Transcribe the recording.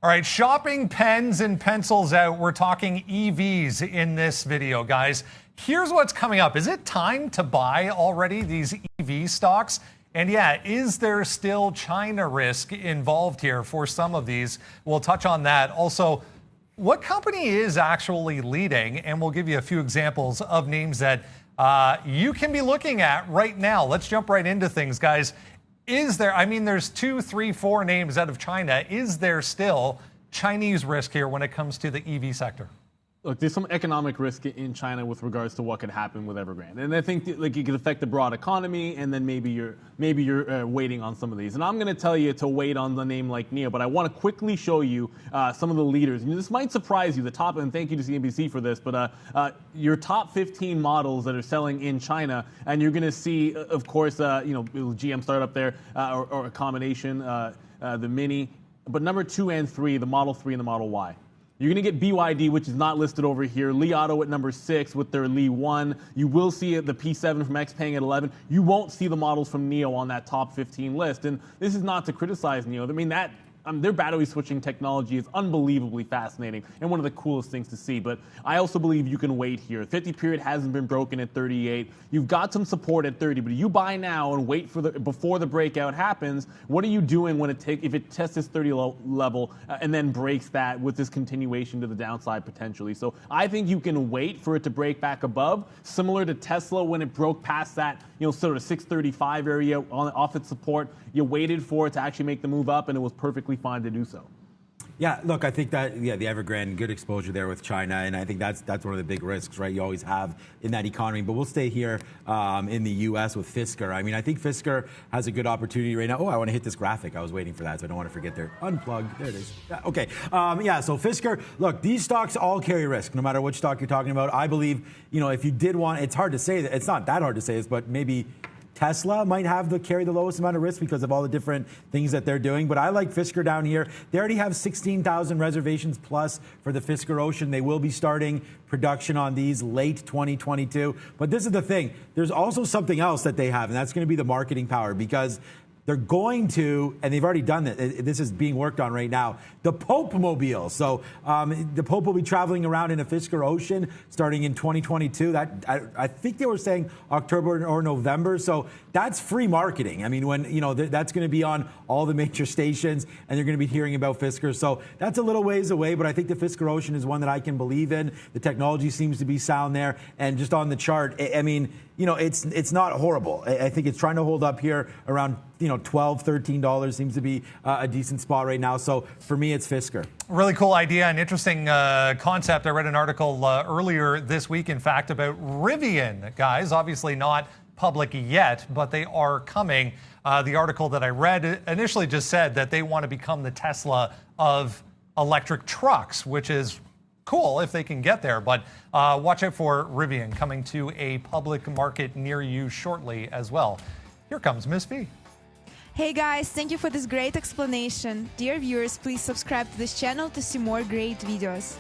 All right, shopping pens and pencils out. We're talking EVs in this video, guys. Here's what's coming up. Is it time to buy already these EV stocks? And yeah, is there still China risk involved here for some of these? We'll touch on that. Also, what company is actually leading? And we'll give you a few examples of names that you can be looking at right now. Let's jump right into things, guys. Is there, there's 2, 3, 4 names out of China. Is there still Chinese risk here when it comes to the EV sector? Look, there's some economic risk in China with regards to what could happen with Evergrande, and I think it could affect the broad economy. And then maybe you're waiting on some of these. And I'm going to tell you to wait on the name like NIO, but I want to quickly show you some of the leaders. And this might surprise you. The top, and thank you to CNBC for this, but your top 15 models that are selling in China, and you're going to see, of course, GM start up there or a combination, the Mini, but number 2 and 3, the Model 3 and the Model Y. You're going to get BYD, which is not listed over here. Li Auto at number 6 with their Li 1. You will see the P7 from XPeng at 11. You won't see the models from NIO on that top 15 list. And this is not to criticize NIO. Their battery switching technology is unbelievably fascinating and one of the coolest things to see. But I also believe you can wait here. 50 period hasn't been broken at 38. You've got some support at 30, but you buy now and wait for before the breakout happens. What are you doing if it tests this 30 level and then breaks that with this continuation to the downside potentially? So I think you can wait for it to break back above, similar to Tesla when it broke past that sort of 635 area off its support. You waited for it to actually make the move up, and it was perfectly fine to do so. Yeah, look, I think that, the Evergrande, good exposure there with China, and I think that's one of the big risks, right, you always have in that economy. But we'll stay here in the U.S. with Fisker. I think Fisker has a good opportunity right now. Oh, I want to hit this graphic. I was waiting for that, so I don't want to forget their unplug. There it is. Yeah, okay. So Fisker, look, these stocks all carry risk, no matter which stock you're talking about. I believe, if you did want, it's hard to say, it's not that hard to say this, but maybe Tesla might carry the lowest amount of risk because of all the different things that they're doing. But I like Fisker down here. They already have 16,000 reservations plus for the Fisker Ocean. They will be starting production on these late 2022. But this is the thing. There's also something else that they have, and that's going to be the marketing power, because they're going to, and they've already done it, this is being worked on right now, the Pope Mobile. So the Pope will be traveling around in a Fisker Ocean starting in 2022. I think they were saying October or November. So that's free marketing. That's going to be on all the major stations, and you're going to be hearing about Fisker. So that's a little ways away, but I think the Fisker Ocean is one that I can believe in. The technology seems to be sound there. And just on the chart, it's not horrible. I think it's trying to hold up here around $12, $13 seems to be a decent spot right now. So for me, it's Fisker. Really cool idea and interesting concept. I read an article earlier this week, in fact, about Rivian, guys. Obviously not public yet, but they are coming. The article that I read initially just said that they want to become the Tesla of electric trucks, which is cool if they can get there. But watch out for Rivian coming to a public market near you shortly as well. Here comes Miss V. Hey guys, thank you for this great explanation. Dear viewers, please subscribe to this channel to see more great videos.